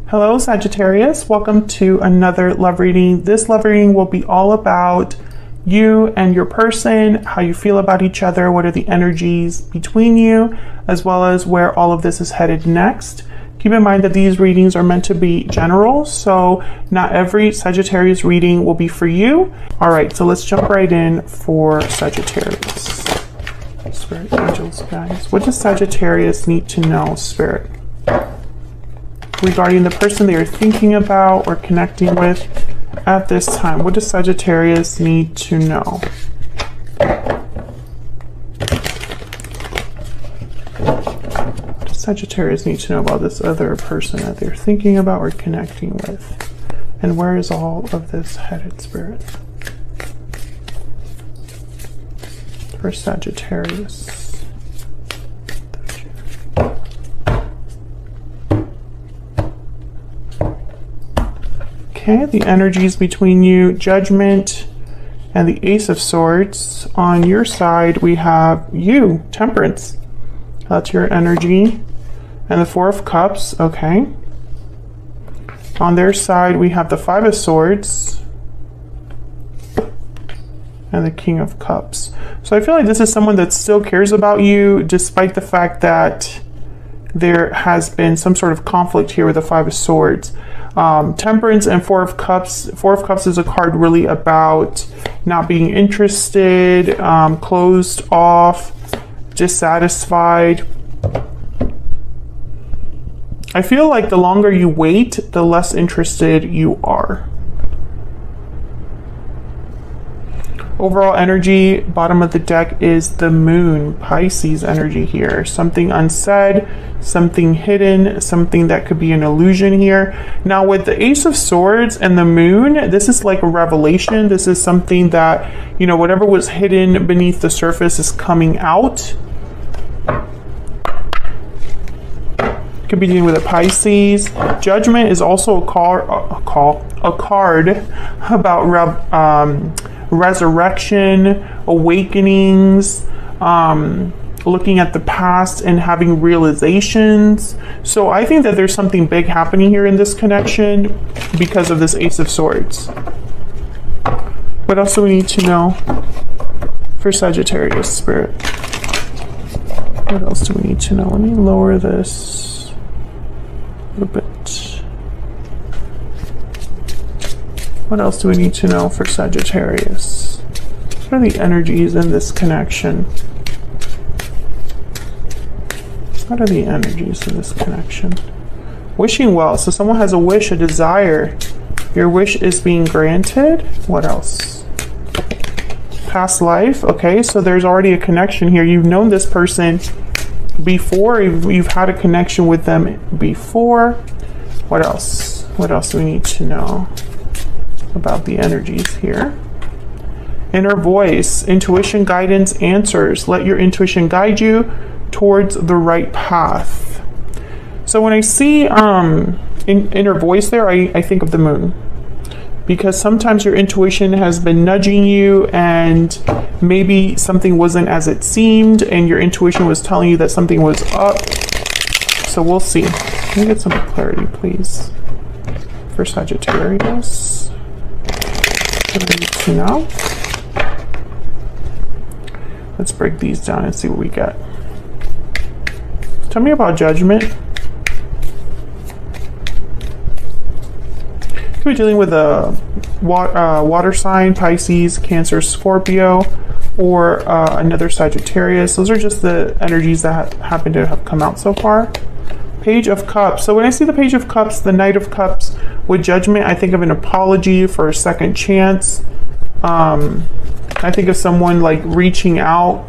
Hello, Sagittarius. Welcome to another love reading. This love reading will be all about you and your person, how you feel about each other, what are the energies between you, as well as where all of this is headed next. Keep in mind that these readings are meant to be general, so not every Sagittarius reading will be for you. All right, so let's jump right in for Sagittarius. Spirit, angels, guys. What does Sagittarius need to know, Spirit, regarding the person they are thinking about or connecting with at this time? What does Sagittarius need to know? What does Sagittarius need to know about this other person that they're thinking about or connecting with? And where is all of this headed, Spirit? For Sagittarius. Okay, the energies between you, Judgment and the Ace of Swords. On your side, we have you, Temperance. That's your energy. And the Four of Cups, okay. On their side, we have the Five of Swords and the King of Cups. So I feel like this is someone that still cares about you, despite the fact that there has been some sort of conflict here with the Five of Swords. Temperance and Four of Cups. Four of Cups is a card really about not being interested, closed off, dissatisfied. I feel like the longer you wait, the less interested you are. Overall energy, bottom of the deck, is the Moon, Pisces energy here. Something unsaid, something hidden, something that could be an illusion here. Now with the Ace of Swords and the Moon, this is like a revelation. This is something that, you know, whatever was hidden beneath the surface is coming out. Could be dealing with a Pisces. Judgment is also a card about resurrection, awakenings, looking at the past and having realizations. So I think that there's something big happening here in this connection because of this Ace of Swords. What else do we need to know for Sagittarius, Spirit? What else do we need to know? Let me lower this a little bit. What else do we need to know for Sagittarius? What are the energies in this connection? What are the energies in this connection? Wishing well. So someone has a wish, a desire. Your wish is being granted. What else? Past life. Okay, so there's already a connection here. You've known this person before. You've had a connection with them before. What else? What else do we need to know about the energies here? Inner voice, intuition, guidance, answers. Let your intuition guide you towards the right path. So when I see inner voice there, I think of the Moon, because sometimes your intuition has been nudging you and maybe something wasn't as it seemed and your intuition was telling you that something was up. So we'll see. Let me get some clarity, please, for Sagittarius. What do we need to know? Let's break these down and see what we get. Tell me about Judgment. Could be dealing with a water sign, Pisces, Cancer, Scorpio, or another Sagittarius. Those are just the energies that happen to have come out so far. Page of Cups. So when I see the Page of Cups, the Knight of Cups with Judgment, I think of an apology for a second chance. I think of someone like reaching out.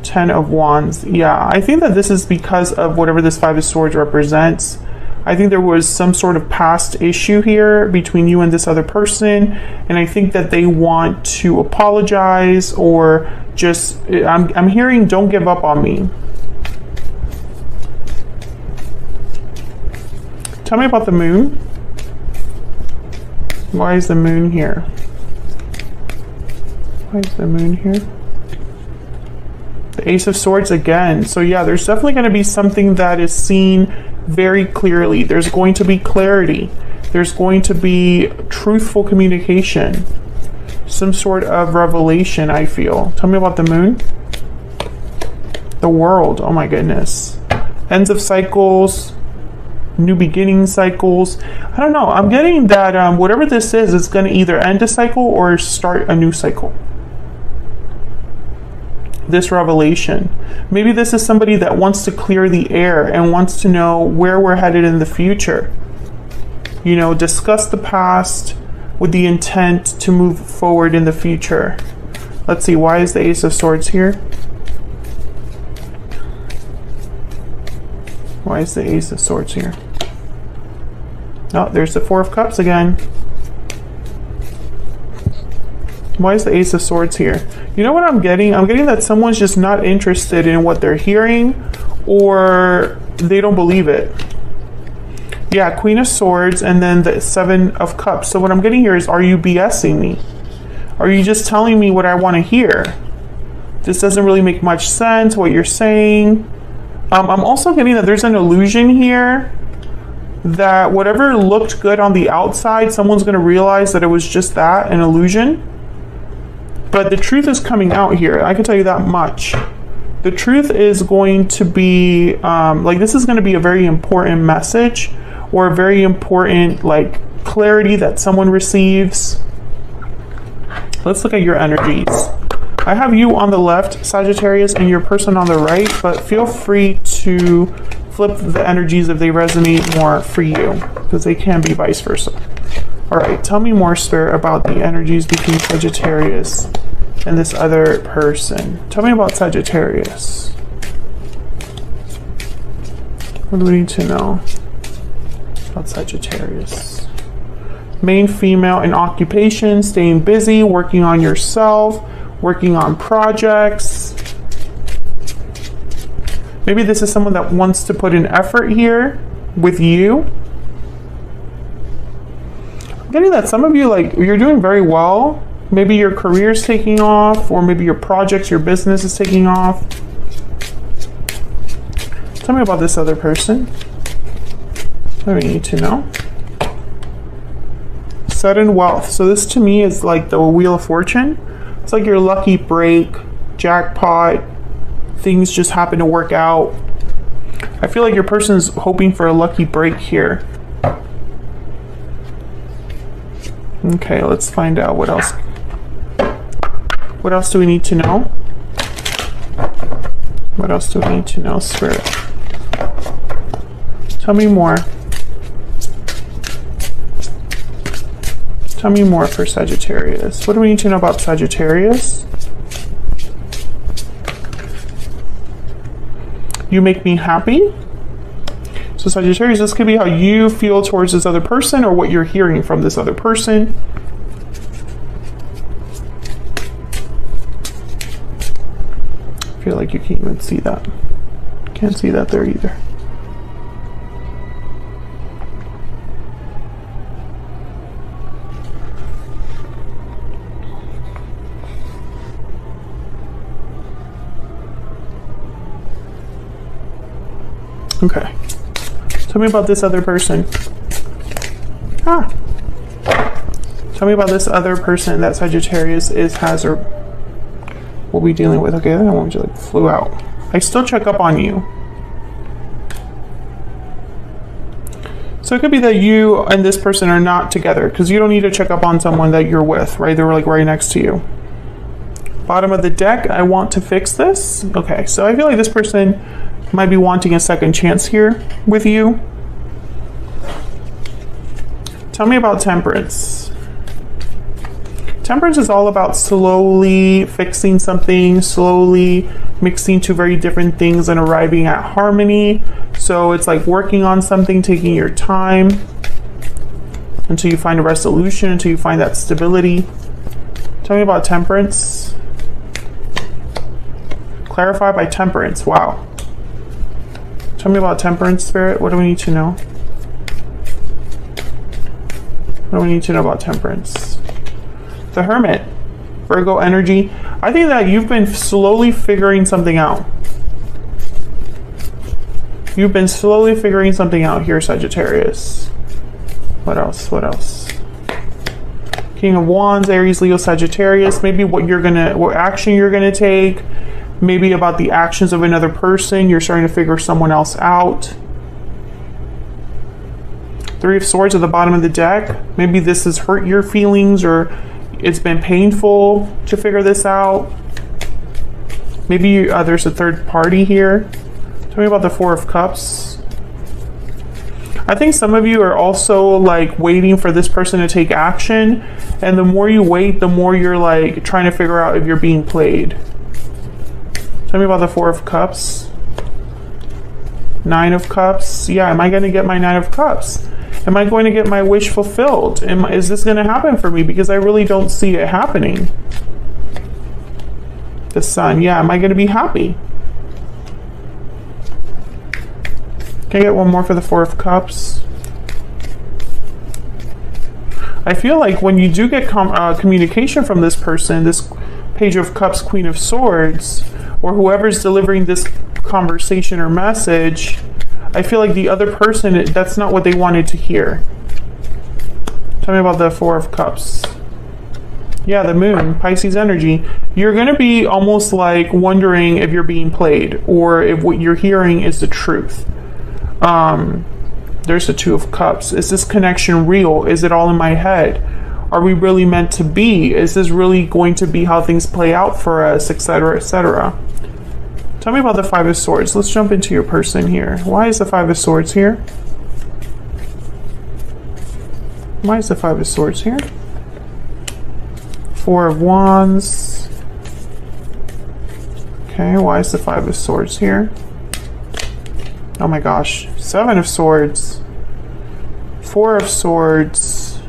Ten of Wands. Yeah, I think that this is because of whatever this Five of Swords represents. I think there was some sort of past issue here between you and this other person, and I think that they want to apologize, or just, I'm hearing don't give up on me. Tell me about the Moon. Why is the Moon here? Why is the Moon here? The Ace of Swords again. So yeah, there's definitely going to be something that is seen very clearly. There's going to be clarity. There's going to be truthful communication. Some sort of revelation, I feel. Tell me about the moon. The world. Oh my goodness. Ends of cycles. New beginning cycles. I don't know. I'm getting that whatever this is, it's going to either end a cycle or start a new cycle. This revelation. Maybe this is somebody that wants to clear the air and wants to know where we're headed in the future. You know, discuss the past with the intent to move forward in the future. Let's see, why is the Ace of Swords here? Why is the Ace of Swords here? Oh, there's the Four of Cups again. Why is the Ace of Swords here? You know what I'm getting? I'm getting that someone's just not interested in what they're hearing, or they don't believe it. Yeah, Queen of Swords and then the Seven of Cups. So what I'm getting here is, are you BSing me? Are you just telling me what I want to hear? This doesn't really make much sense, what you're saying. I'm also getting that there's an illusion here that whatever looked good on the outside, someone's going to realize that it was just that, an illusion. But the truth is coming out here. I can tell you that much. The truth is going to be, like, this is going to be a very important message, or a very important, like, clarity that someone receives. Let's look at your energies. I have you on the left, Sagittarius, and your person on the right, but feel free to flip the energies if they resonate more for you, because they can be vice versa. All right, tell me more, Spirit, about the energies between Sagittarius and this other person. Tell me about Sagittarius. What do we need to know about Sagittarius? Main female in occupation, staying busy, working on yourself, working on projects. Maybe this is someone that wants to put an effort here with you. I'm getting that some of you, like, you're doing very well. Maybe your career's taking off, or maybe your projects, your business is taking off. Tell me about this other person. What do we need to know? Sudden wealth. So this to me is like the Wheel of Fortune. It's like your lucky break, jackpot, things just happen to work out. I feel like your person's hoping for a lucky break here. Okay, let's find out what else. What else do we need to know? What else do we need to know, Spirit? Tell me more. Tell me more for Sagittarius. What do we need to know about Sagittarius? You make me happy. So Sagittarius, this could be how you feel towards this other person, or what you're hearing from this other person. I feel like you can't even see that. Can't see that there either. Okay. Tell me about this other person. Tell me about this other person that Sagittarius has or will be dealing with. Okay, that one just like flew out. I still check up on you. So it could be that you and this person are not together, because you don't need to check up on someone that you're with, right? They were like right next to you. Bottom of the deck, I want to fix this. Okay, so I feel like this person might be wanting a second chance here with you. Tell me about Temperance. Temperance is all about slowly fixing something, slowly mixing two very different things and arriving at harmony. So it's like working on something, taking your time until you find a resolution, until you find that stability. Tell me about Temperance. Clarify by Temperance. Wow. Tell me about Temperance, Spirit. What do we need to know? What do we need to know about Temperance? The Hermit. Virgo energy. I think that you've been slowly figuring something out. You've been slowly figuring something out here, Sagittarius. What else? What else? King of Wands, Aries, Leo, Sagittarius. Maybe what action you're gonna take. Maybe about the actions of another person. You're starting to figure someone else out. Three of Swords at the bottom of the deck. Maybe this has hurt your feelings, or it's been painful to figure this out. Maybe there's a third party here. Tell me about the Four of Cups. I think some of you are also like waiting for this person to take action, and the more you wait, the more you're like trying to figure out if you're being played. Tell me about the Four of Cups. Nine of Cups. Yeah, am I going to get my Nine of Cups? Am I going to get my wish fulfilled? Is this going to happen for me? Because I really don't see it happening. The Sun. Yeah, am I going to be happy? Can I get one more for the Four of Cups? I feel like when you do get communication from this person, this Page of Cups, Queen of Swords, or whoever's delivering this conversation or message, I feel like the other person, that's not what they wanted to hear. Tell me about the Four of Cups. Yeah, the Moon, Pisces energy. You're going to be almost like wondering if you're being played, or if what you're hearing is the truth. There's the Two of Cups. Is this connection real? Is it all in my head? Are we really meant to be? Is this really going to be how things play out for us, etc., etc.? Tell me about the Five of Swords. Let's jump into your person here. Why is the Five of Swords here? Why is the Five of Swords here? Four of Wands. Okay, why is the Five of Swords here? Oh my gosh. Seven of Swords. Four of Swords.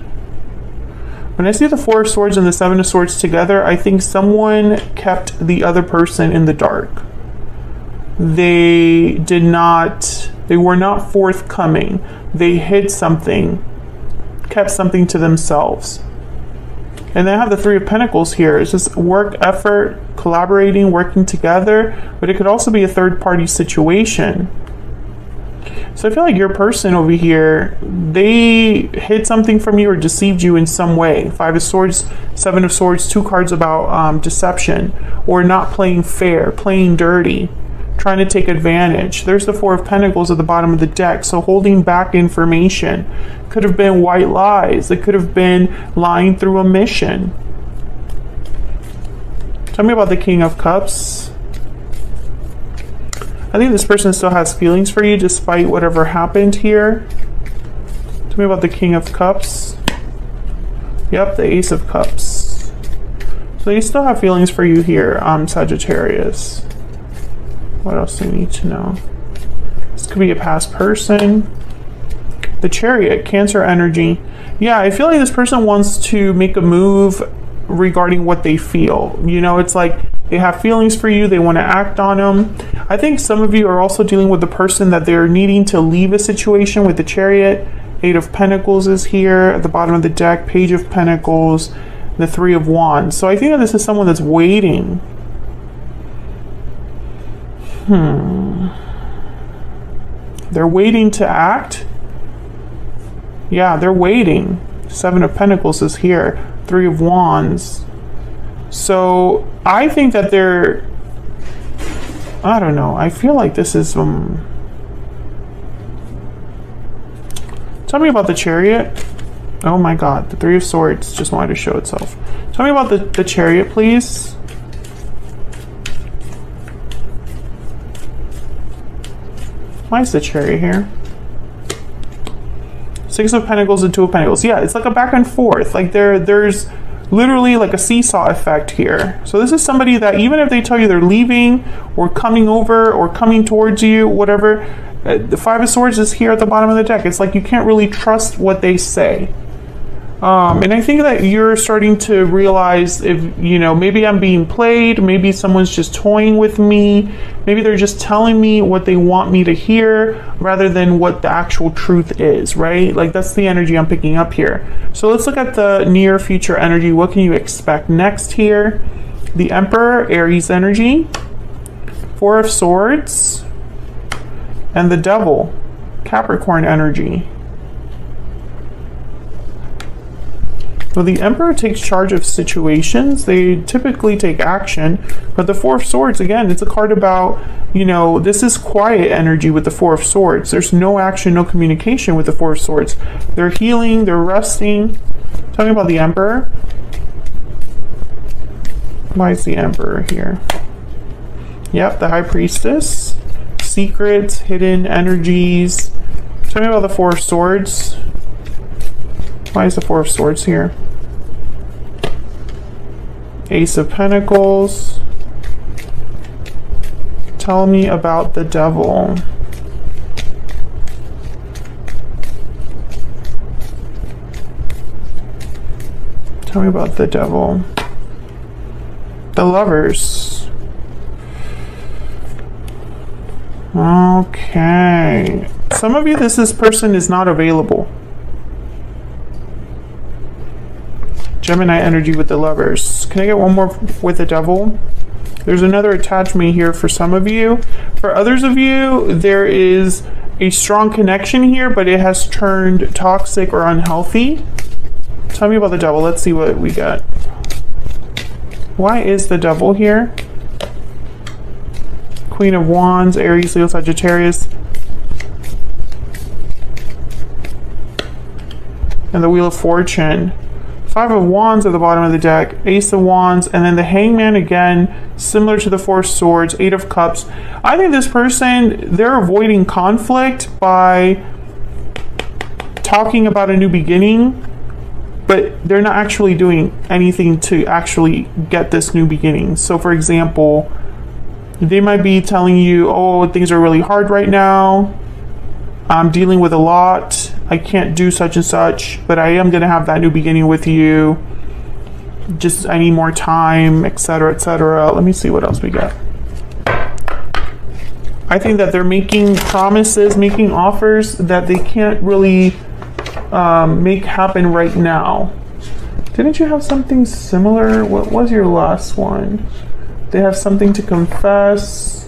When I see the Four of Swords and the Seven of Swords together, I think someone kept the other person in the dark. They were not forthcoming. They hid something, kept something to themselves. And then I have the Three of Pentacles here. It's just work, effort, collaborating, working together, but it could also be a third party situation. So I feel like your person over here, they hid something from you or deceived you in some way. Five of Swords, Seven of Swords, two cards about deception, or not playing fair, playing dirty, trying to take advantage. There's the Four of Pentacles at the bottom of the deck. So holding back information. Could have been white lies. It could have been lying through omission. Tell me about the King of Cups. I think this person still has feelings for you despite whatever happened here. Tell me about the King of Cups. Yep, the Ace of Cups. So they still have feelings for you here, Sagittarius. What else do you need to know? This could be a past person. The Chariot, Cancer energy. Yeah, I feel like this person wants to make a move regarding what they feel. You know, it's like they have feelings for you. They want to act on them. I think some of you are also dealing with the person that they're needing to leave a situation with the Chariot. Eight of Pentacles is here at the bottom of the deck. Page of Pentacles. The Three of Wands. So I think that this is someone that's waiting. They're waiting to act. Yeah, they're waiting. Seven of Pentacles is here. Three of Wands. So I think that they're, I don't know. I feel like this is tell me about the Chariot. Oh my God, the Three of Swords just wanted to show itself. Tell me about the Chariot, please. Why is the Chariot here? Six of Pentacles and Two of Pentacles. Yeah, it's like a back and forth. Like there's literally like a seesaw effect here. So this is somebody that even if they tell you they're leaving or coming over or coming towards you, whatever, the Five of Swords is here at the bottom of the deck. It's like you can't really trust what they say. And I think that you're starting to realize if, you know, maybe I'm being played, maybe someone's just toying with me, maybe they're just telling me what they want me to hear rather than what the actual truth is, right? Like that's the energy I'm picking up here. So let's look at the near future energy. What can you expect next here? The Emperor, Aries energy. Four of Swords. and the Devil, Capricorn energy. Well, the Emperor takes charge of situations. They typically take action. But the Four of Swords, again, it's a card about, you know, this is quiet energy with the Four of Swords. There's no action, no communication with the Four of Swords. They're healing, they're resting. Tell me about the Emperor. Why is the Emperor here? Yep, the High Priestess. Secrets, hidden energies. Tell me about the Four of Swords. Why is the Four of Swords here? Ace of Pentacles. Tell me about the Devil. Tell me about the Devil. The Lovers. Okay. Some of you, this person is not available. Gemini energy with the Lovers. Can I get one more with the Devil? There's another attachment here for some of you. For others of you, there is a strong connection here, but it has turned toxic or unhealthy. Tell me about the Devil. Let's see what we got. Why is the Devil here? Queen of Wands, Aries, Leo, Sagittarius. And the Wheel of Fortune. Five of Wands at the bottom of the deck, Ace of Wands, and then the Hangman again, similar to the Four of Swords, Eight of Cups. I think this person, they're avoiding conflict by talking about a new beginning, but they're not actually doing anything to actually get this new beginning. So for example, they might be telling you, oh, things are really hard right now. I'm dealing with a lot. I can't do such and such, but I am going to have that new beginning with you. Just I need more time, etc., etc. Let me see what else we got. I think that they're making promises, making offers that they can't really make happen right now. Didn't you have something similar? What was your last one? They have something to confess.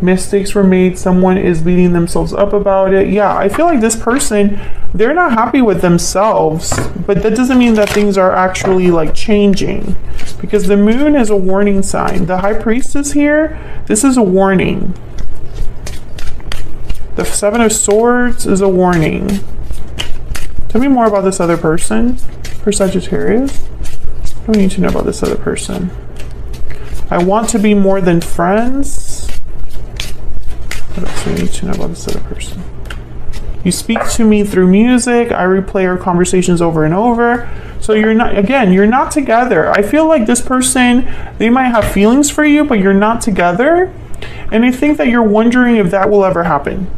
Mistakes were made. Someone is beating themselves up about it. Yeah, I feel like this person, they're not happy with themselves, but that doesn't mean that things are actually like changing, because the Moon is a warning sign. The High Priestess here, this is a warning. The Seven of Swords is a warning. Tell me more about this other person for Sagittarius. What do we need to know about this other person? I want to be more than friends. What else do we need to know about this other person? You speak to me through music. I replay our conversations over and over. So you're not, again, you're not together. I feel like this person, they might have feelings for you, but you're not together. And I think that you're wondering if that will ever happen.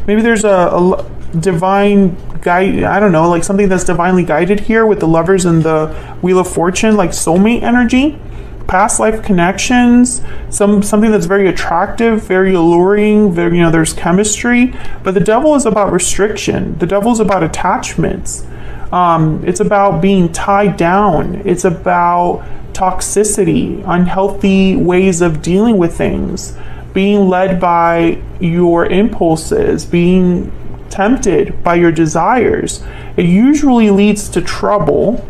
Maybe there's a divine guide, I don't know, like something that's divinely guided here with the Lovers and the Wheel of Fortune, like soulmate energy. Past life connections, something that's very attractive, very alluring, very, you know, there's chemistry. But the Devil is about restriction. The Devil is about attachments. It's about being tied down. It's about toxicity, unhealthy ways of dealing with things, being led by your impulses, being tempted by your desires. It usually leads to trouble.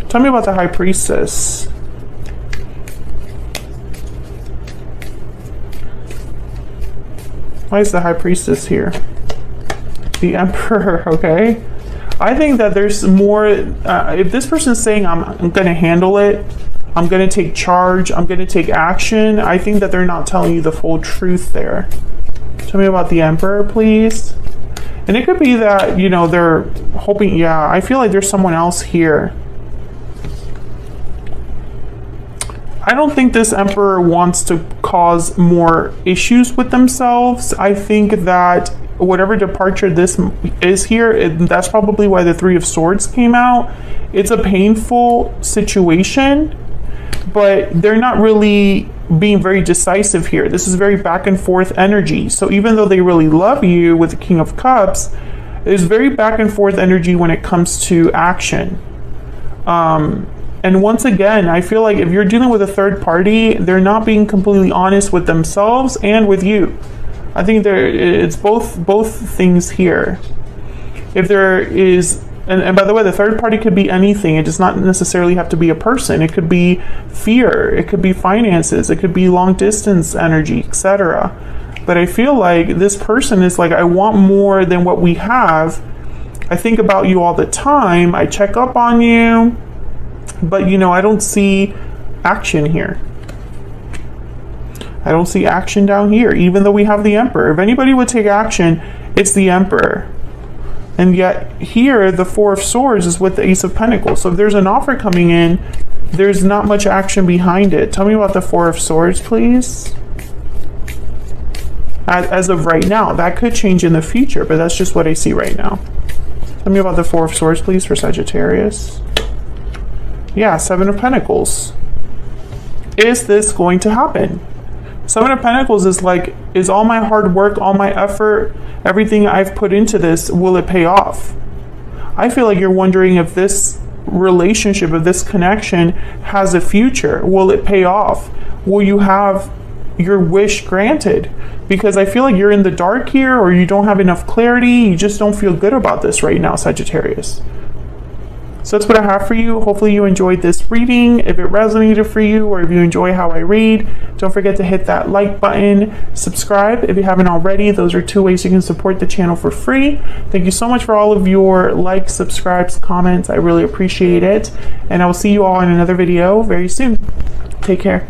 Tell me about the High Priestess. Why is the High Priestess here? The Emperor, okay? I think that there's more, if this person's saying, I'm going to handle it, I'm going to take charge, I'm going to take action, I think that they're not telling you the full truth there. Tell me about the Emperor, please. And it could be that, you know, they're hoping, yeah, I feel like there's someone else here. I don't think this Emperor wants to cause more issues with themselves. I think that whatever departure this is here, that's probably why the Three of Swords came out. It's a painful situation, but they're not really being very decisive here. This is very back and forth energy. So even though they really love you with the King of Cups, there's very back and forth energy when it comes to action. And once again, I feel like if you're dealing with a third party, they're not being completely honest with themselves and with you. I think it's both things here. If there is, and by the way, the third party could be anything. It does not necessarily have to be a person. It could be fear. It could be finances. It could be long distance energy, etc. But I feel like this person is like, I want more than what we have. I think about you all the time. I check up on you. But, you know, I don't see action here. I don't see action down here, even though we have the Emperor. If anybody would take action, it's the Emperor. And yet here, the Four of Swords is with the Ace of Pentacles. So if there's an offer coming in, there's not much action behind it. Tell me about the Four of Swords, please. As of right now, that could change in the future, but that's just what I see right now. Tell me about the Four of Swords, please, for Sagittarius. Yeah, Seven of Pentacles. Is this going to happen? Seven of Pentacles is like, is all my hard work, all my effort, everything I've put into this, will it pay off? I feel like you're wondering if this relationship, if this connection has a future. Will it pay off? Will you have your wish granted? Because I feel like you're in the dark here, or you don't have enough clarity. You just don't feel good about this right now, Sagittarius. So that's what I have for you. Hopefully you enjoyed this reading. If it resonated for you, or if you enjoy how I read, don't forget to hit that like button, subscribe if you haven't already. Those are two ways you can support the channel for free. Thank you so much for all of your likes, subscribes, comments. I really appreciate it. And I will see you all in another video very soon. Take care.